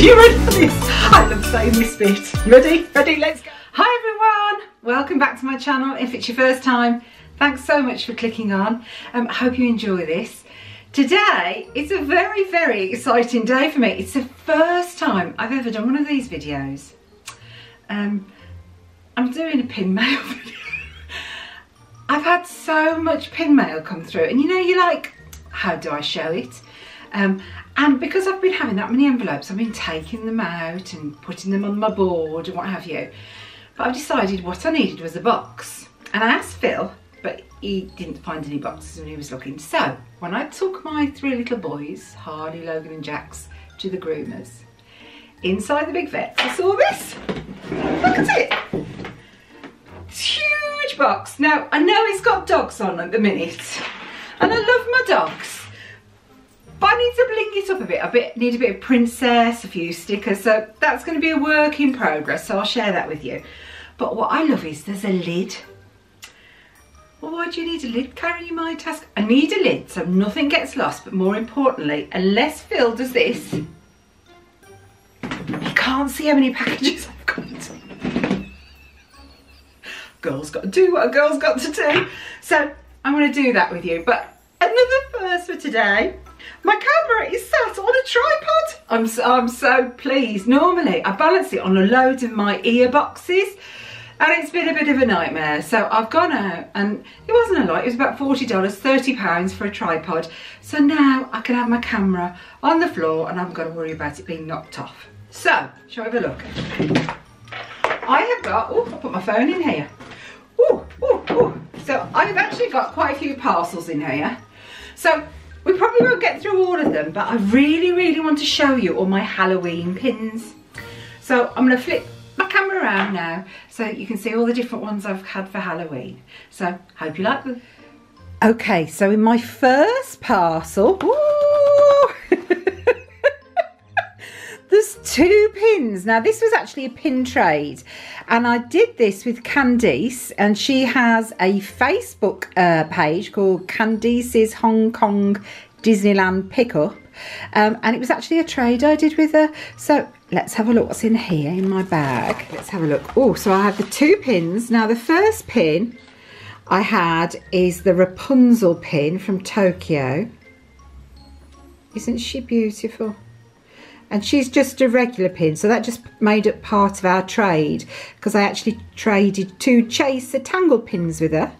you ready for this? I love saying this bit. Ready? Ready? Let's go. Hi everyone. Welcome back to my channel. If it's your first time, thanks so much for clicking on. I hope you enjoy this. Today, it's a very, very exciting day for me. It's the first time I've ever done one of these videos. I'm doing a pin mail video. I've had so much pin mail come through, and you know, you're like, how do I show it? And because I've been having that many envelopes, I've been taking them out and putting them on my board and what have you. But I've decided what I needed was a box. And I asked Phil, but he didn't find any boxes when he was looking. So when I took my three little boys, Harley, Logan and Jax, to the groomers, inside the big vet, I saw this. Look at it. It's a huge box. Now, I know it's got dogs on at the minute, and I love my dogs. But I need to bling it up a bit. I need a bit of princess, a few stickers, so that's going to be a work in progress, so I'll share that with you. But what I love is there's a lid. Well, why do you need a lid, Karen? You might ask. I need a lid so nothing gets lost, but more importantly, unless Phil does this, you can't see how many packages I've got. Girl's got to do what a girl's got to do. So I'm going to do that with you. But another first for today. My camera is sat on a tripod. I'm so pleased. Normally I balance it on a load of my ear boxes, and it's been a bit of a nightmare. So I've gone out, and it wasn't a lot. It was about $40, £30 for a tripod. So now I can have my camera on the floor and I haven't got to worry about it being knocked off. So, shall we have a look? I have got, oh, I'll put my phone in here. Ooh, ooh, ooh. So I've actually got quite a few parcels in here. So we probably won't get through all of them, but I really, really want to show you all my Halloween pins. So I'm going to flip my camera around now so you can see all the different ones I've had for Halloween. So hope you like them. Okay, so in my first parcel, ooh, there's two pins. Now this was actually a pin trade, and I did this with Candice, and she has a Facebook page called Candice's Hong Kong Disneyland Pickup, and it was actually a trade I did with her. So let's have a look what's in here in my bag. Let's have a look. Oh, so I have the two pins. Now the first pin I had is the Rapunzel pin from Tokyo. Isn't she beautiful? And she's just a regular pin, so that just made up part of our trade, because I actually traded two Chaser Tangled pins with her.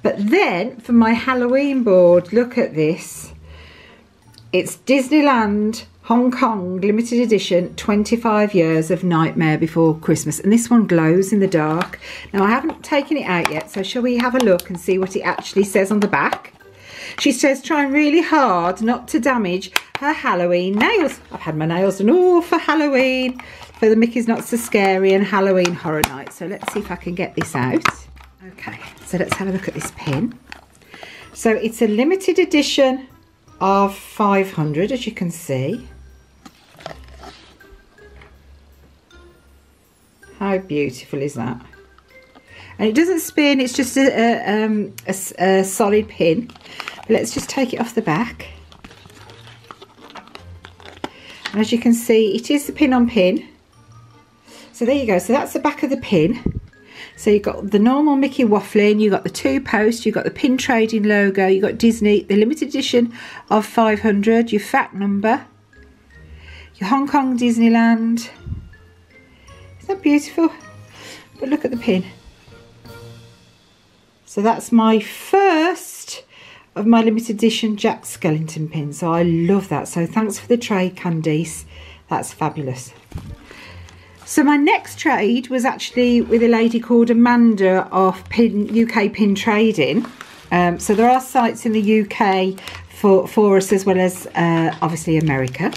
But then for my Halloween board, look at this. It's Disneyland Hong Kong limited edition 25 years of Nightmare Before Christmas, and this one glows in the dark. Now I haven't taken it out yet, so shall we have a look and see what it actually says on the back? She says trying really hard not to damage her Halloween nails. I've had my nails done all for Halloween, for the Mickey's Not So Scary and Halloween Horror Night. So let's see if I can get this out. Okay, so let's have a look at this pin. So it's a limited edition of 500, as you can see. How beautiful is that? And it doesn't spin, it's just a solid pin. Let's just take it off the back. And as you can see, it is the pin on pin. So there you go. So that's the back of the pin. So you've got the normal Mickey waffling, you've got the two posts, you've got the pin trading logo, you've got Disney, the limited edition of 500, your FAC number, your Hong Kong Disneyland. Isn't that beautiful? But look at the pin. So that's my first of my limited edition Jack Skellington pins. So I love that. So thanks for the trade, Candice. That's fabulous. So my next trade was actually with a lady called Amanda of UK Pin Trading. So there are sites in the UK for us, as well as obviously America.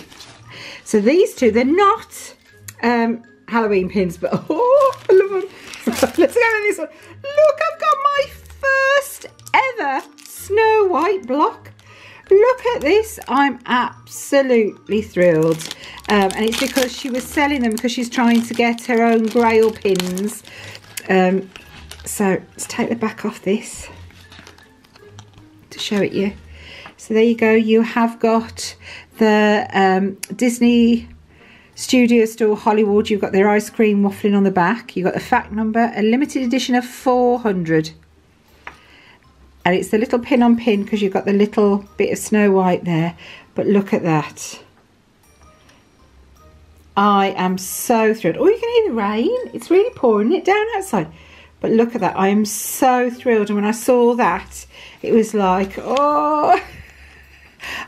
So these two, they're not Halloween pins, but oh, I love them. Let's go with this one. Look, I've got my first ever Snow White block. Look at this. I'm absolutely thrilled. And it's because she was selling them, because she's trying to get her own Grail pins. So let's take the back off this to show it you. So there you go. You have got the Disney Studio Store Hollywood. You've got their ice cream waffling on the back. You've got the fact number, a limited edition of 400. And it's the little pin on pin because you've got the little bit of Snow White there. But look at that. I am so thrilled. Oh, you can hear the rain. It's really pouring it down outside. But look at that. I am so thrilled. And when I saw that, it was like, oh,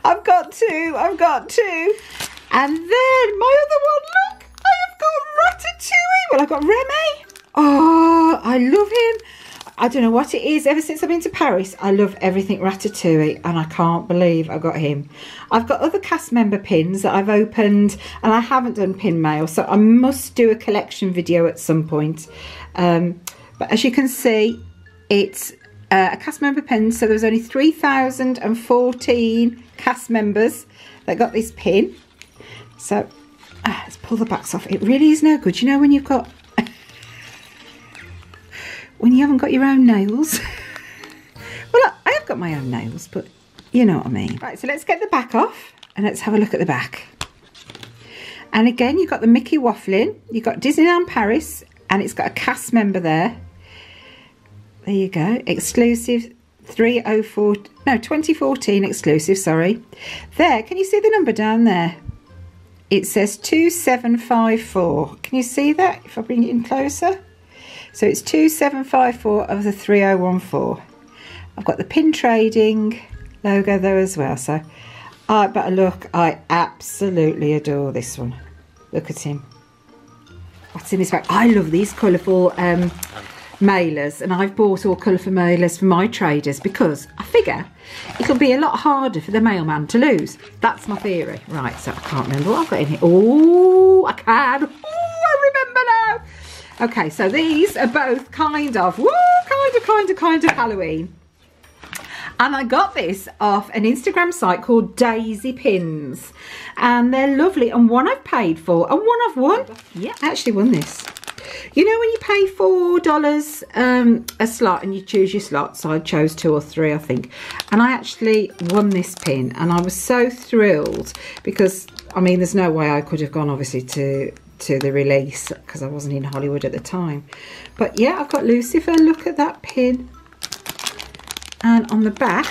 I've got to. And then my other one, look, I have got Ratatouille. Well, I've got Remy. Oh, I love him. I don't know what it is. Ever since I've been to Paris, I love everything Ratatouille, and I can't believe I got him. I've got other cast member pins that I've opened, and I haven't done pin mail, so I must do a collection video at some point. But as you can see, it's a cast member pin, so there was only 3,014 cast members that got this pin. So let's pull the backs off. It really is no good, you know, when you've got when you haven't got your own nails. Well, I have got my own nails, but you know what I mean. Right, so let's get the back off and let's have a look at the back. And again, you've got the Mickey waffling, you've got Disneyland Paris, and it's got a cast member there. There you go, exclusive 2014 exclusive, sorry. There, can you see the number down there? It says 2754. Can you see that if I bring it in closer? So it's 2754 of the 3014. I've got the pin trading logo there as well. So, but look, I absolutely adore this one. Look at him. What's in this bag? I love these colourful mailers, and I've bought all colourful mailers for my traders because I figure it'll be a lot harder for the mailman to lose. That's my theory. Right, so I can't remember what I've got in here. Oh, I can. Oh, I remember now. Okay, so these are both kind of Halloween. And I got this off an Instagram site called Daisy Pins. And they're lovely. And one I've paid for and one I've won. Yeah, I actually won this. You know when you pay $4 a slot and you choose your slot, so I chose 2 or 3 I think, and I actually won this pin, and I was so thrilled because I mean there's no way I could have gone obviously to the release because I wasn't in Hollywood at the time. But yeah, I've got Lucifer. Look at that pin. And on the back,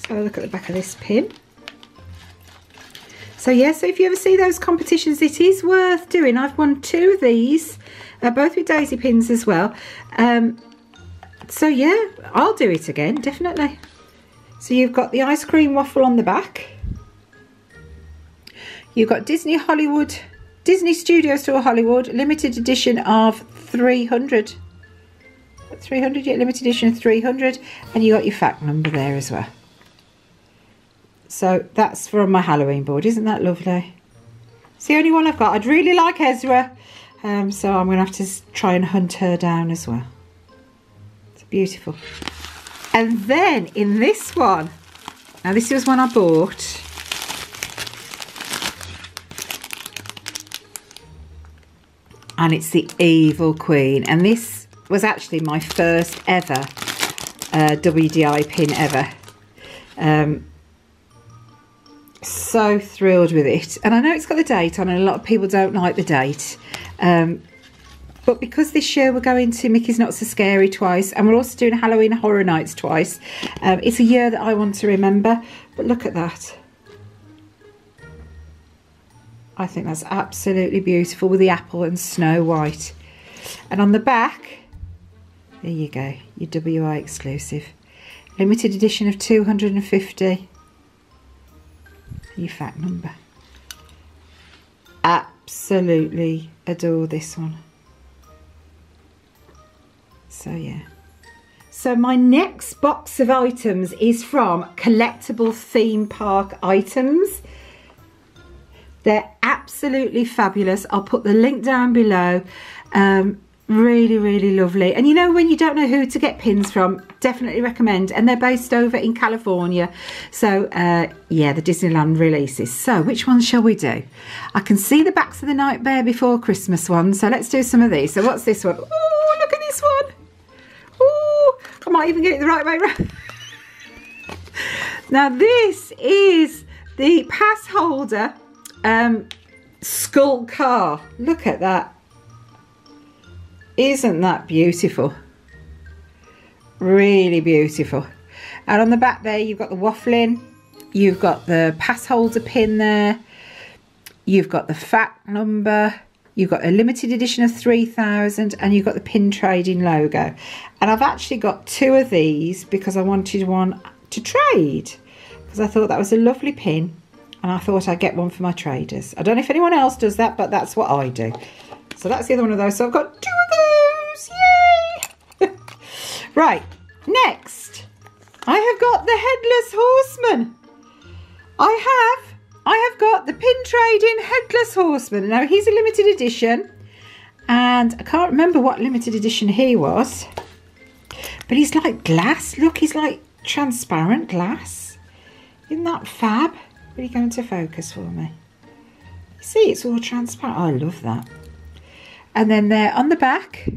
so look at the back of this pin. So yeah, so if you ever see those competitions, it is worth doing. I've won 2 of these, both with daisy pins as well. So yeah, I'll do it again, definitely. So you've got the ice cream waffle on the back. You've got Disney Studio Store Hollywood, limited edition of 300. 300, yeah, limited edition of 300. And you got your fact number there as well. So that's from my Halloween board. Isn't that lovely? It's the only one I've got. I'd really like Ezra. So I'm going to have to try and hunt her down as well. It's beautiful. And then in this one, now this was one I bought. And it's the Evil Queen. And this was actually my first ever WDI pin ever. So thrilled with it, and I know it's got the date on, and a lot of people don't like the date, but because this year we're going to Mickey's Not So Scary twice, and we're also doing Halloween Horror Nights twice, it's a year that I want to remember. But look at that, I think that's absolutely beautiful with the apple and Snow White. And on the back, there you go, your WI exclusive, limited edition of 250. Your fact number. Absolutely adore this one. So yeah. So my next box of items is from Collectible Theme Park Items. They're absolutely fabulous. I'll put the link down below. Really, really lovely. And you know, when you don't know who to get pins from, definitely recommend. And they're based over in California. So yeah, the Disneyland releases. So which ones shall we do? I can see the backs of the Nightmare Before Christmas ones, so let's do some of these. So what's this one? Oh, look at this one. Oh, I might even get it the right way around. Now this is The pass holder skull car. Look at that. Isn't that beautiful? Really beautiful. And on the back there you've got the waffling, you've got the pass holder pin there, you've got the fact number, you've got a limited edition of 3000, and you've got the pin trading logo. And I've actually got 2 of these because I wanted one to trade, because I thought that was a lovely pin and I thought I'd get one for my traders. I don't know if anyone else does that, but that's what I do. So that's the other one of those. So I've got 2 of those. Yay! Right, next I have got the Headless Horseman. I have got the pin trading Headless Horseman. Now he's a limited edition, and I can't remember what limited edition he was, but he's like glass. Look, he's like transparent glass. Isn't that fab? Will you go into focus for me? You see, it's all transparent. I love that. And then there on the back,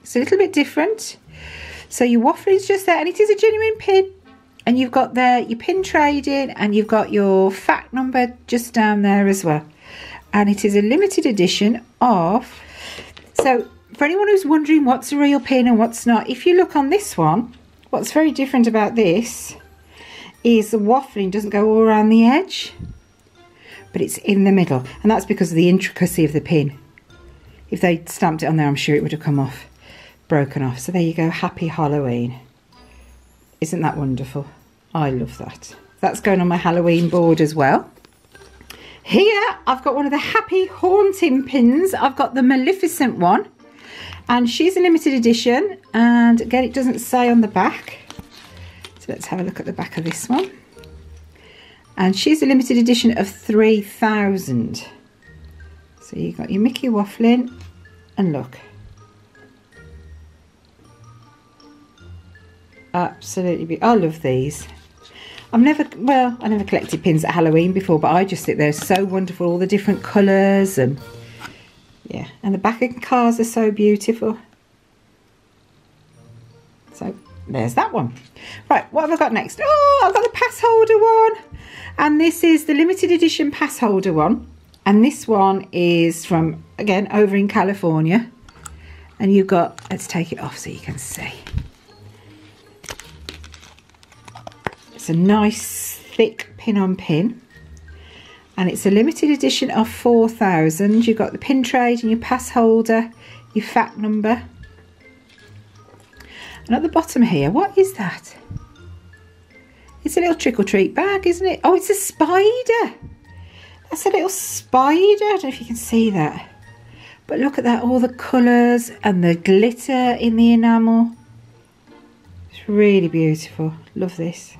it's a little bit different. So your waffle is just there, and it is a genuine pin. And you've got there your pin trading, and you've got your fact number just down there as well. And it is a limited edition of... So for anyone who's wondering what's a real pin and what's not, if you look on this one, what's very different about this is the waffling doesn't go all around the edge, but it's in the middle. And that's because of the intricacy of the pin. If they stamped it on there, I'm sure it would have come off, broken off. So there you go, happy Halloween. Isn't that wonderful? I love that. That's going on my Halloween board as well. Here I've got one of the happy haunting pins. I've got the Maleficent one, and she's a limited edition, and again it doesn't say on the back. So let's have a look at the back of this one. And she's a limited edition of 3000. So you've got your Mickey waffling, and look. Absolutely beautiful. I love these. I never collected pins at Halloween before, but I just think they're so wonderful, all the different colours, and yeah, and the back of the cars are so beautiful. So there's that one. Right, what have I got next? Oh, I've got the pass holder one, and this is the limited edition pass holder one, and this one is from, again, over in California. And you've got, let's take it off so you can see. It's a nice thick pin on pin, and it's a limited edition of 4000. You've got the pin trade and your pass holder, your fact number, and at the bottom here, what is that? It's a little trick-or-treat bag, isn't it? Oh, it's a spider. That's a little spider. I don't know if you can see that, but look at that, all the colours and the glitter in the enamel. It's really beautiful. Love this.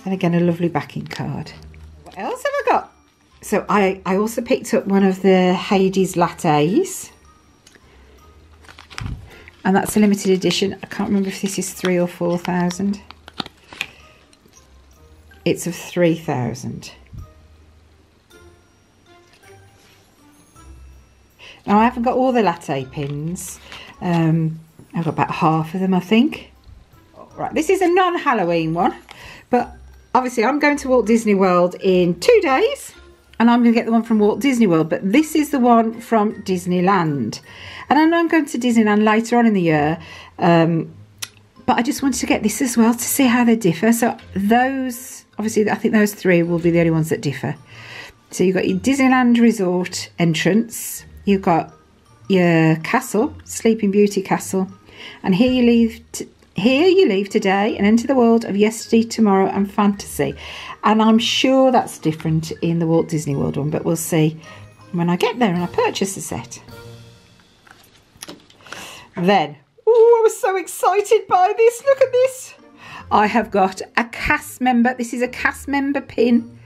And again, a lovely backing card. What else have I got? So I also picked up one of the Hades lattes. And that's a limited edition. I can't remember if this is 3 or 4000. It's of 3000. Now I haven't got all the latte pins. I've got about half of them, I think. Right, this is a non-Halloween one, but obviously I'm going to Walt Disney World in 2 days, and I'm going to get the one from Walt Disney World, but this is the one from Disneyland. And I know I'm going to Disneyland later on in the year, but I just wanted to get this as well to see how they differ. So those, obviously I think those 3 will be the only ones that differ. So you've got your Disneyland Resort entrance, you've got your castle, Sleeping Beauty Castle, and here you leave today and enter the world of yesterday, tomorrow and fantasy. And I'm sure that's different in the Walt Disney World one, but we'll see when I get there and I purchase the set. Then, oh, I was so excited by this. Look at this. I have got a cast member. This is a cast member pin.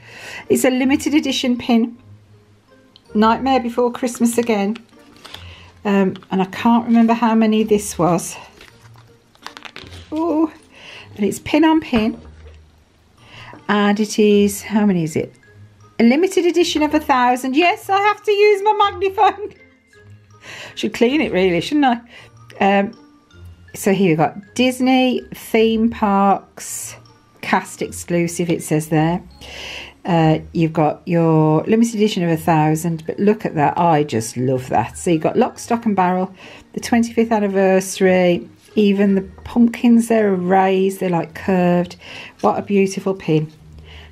It's a limited edition pin. Nightmare Before Christmas again. And I can't remember how many this was. Oh, and it's pin on pin, and it is, how many is it? A limited edition of 1000. Yes, I have to use my magnifying. Should clean it really, shouldn't I? So here we've got Disney theme parks cast exclusive, it says there. You've got your limited edition of 1,000, but look at that, I just love that. So you've got Lock, Stock and Barrel, the 25th anniversary, even the pumpkins there are raised, they're like curved. What a beautiful pin.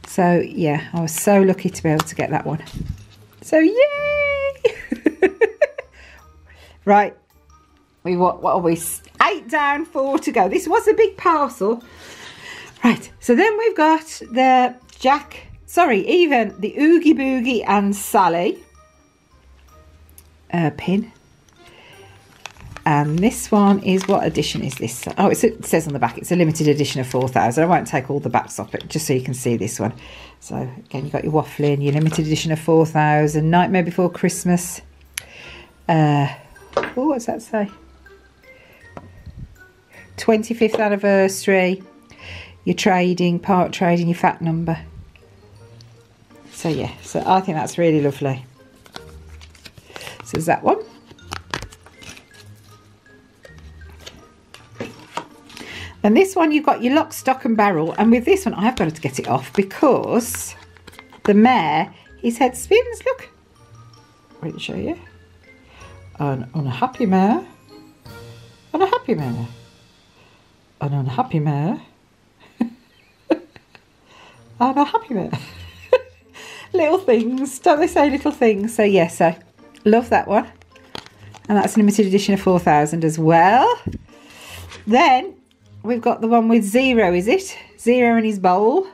So yeah, I was so lucky to be able to get that one. So yay! Right, what are we? 8 down, 4 to go. This was a big parcel. Right, so then we've got the even the Oogie Boogie and Sally pin. And this one is, what edition is this? Oh, it says on the back it's a limited edition of 4,000. I won't take all the backs off it, just so you can see this one. So again, you've got your waffling, your limited edition of 4,000, Nightmare Before Christmas. Oh, what does that say? 25th anniversary, your trading, part trading, your fact number. So yeah, so I think that's really lovely. So there's that one. And this one, you've got your Lock, Stock and Barrel. And with this one, I've got to get it off because the mare, his head spins. Look. Wait to show you. An unhappy mare. An unhappy mare. An unhappy mare. An unhappy mare. Little things. Don't they say little things? So yes, so love that one. And that's a limited edition of 4,000 as well. Then we've got the one with Zero, is it? Zero in his bowl.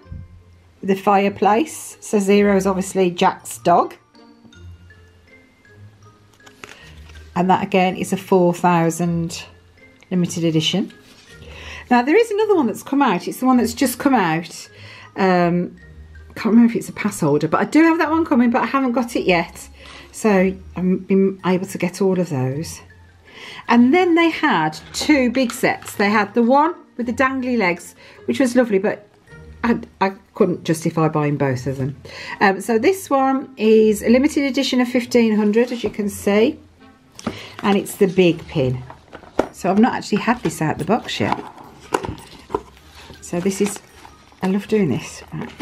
The fireplace. So Zero is obviously Jack's dog. And that again is a 4,000 limited edition. Now there is another one that's come out. It's the one that's just come out. Can't remember if it's a pass holder, but I do have that one coming, but I haven't got it yet. So I've been able to get all of those. And then they had 2 big sets. They had the one with the dangly legs, which was lovely, but I couldn't justify buying both of them. So this one is a limited edition of 1,500, as you can see. And it's the big pin. So I've not actually had this out the box yet. So this is, I love doing this. Right.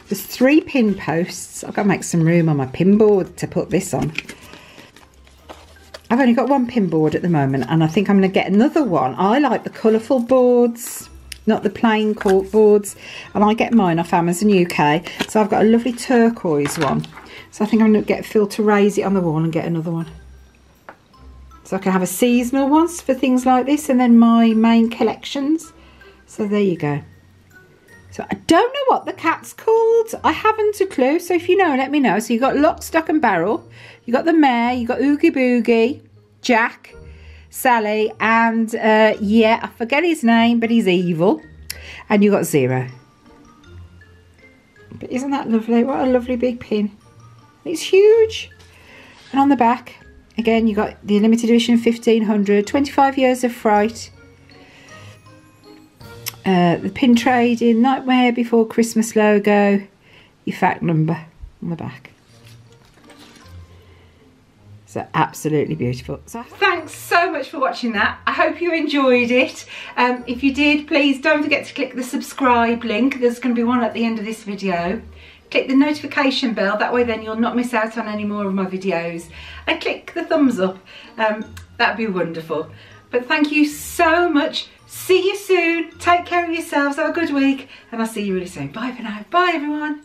There's 3 pin posts. I've got to make some room on my pin board to put this on. I've only got 1 pin board at the moment, and I think I'm going to get another one. I like the colourful boards, not the plain cork boards, and I get mine off Amazon UK. So I've got a lovely turquoise one. So I think I'm going to get Phil to raise it on the wall and get another one. So I can have a seasonal ones for things like this, and then my main collections. So there you go. So I don't know what the cat's called. I haven't a clue. So if you know, let me know. So you've got Lock, Stock and Barrel. You've got the mare. You've got Oogie Boogie, Jack, Sally, and yeah, I forget his name, but he's evil. And you've got Zero. But isn't that lovely? What a lovely big pin. It's huge. And on the back, again, you've got the limited edition 1,500, 25 years of fright. The pin trading, Nightmare Before Christmas logo, your fact number on the back. So absolutely beautiful. So thanks so much for watching that. I hope you enjoyed it. If you did, please don't forget to click the subscribe link. There's going to be one at the end of this video. Click the notification bell, that way then you'll not miss out on any more of my videos. And click the thumbs up, that'd be wonderful. But thank you so much. See you soon. Take care of yourselves. Have a good week. And I'll see you really soon. Bye for now. Bye everyone.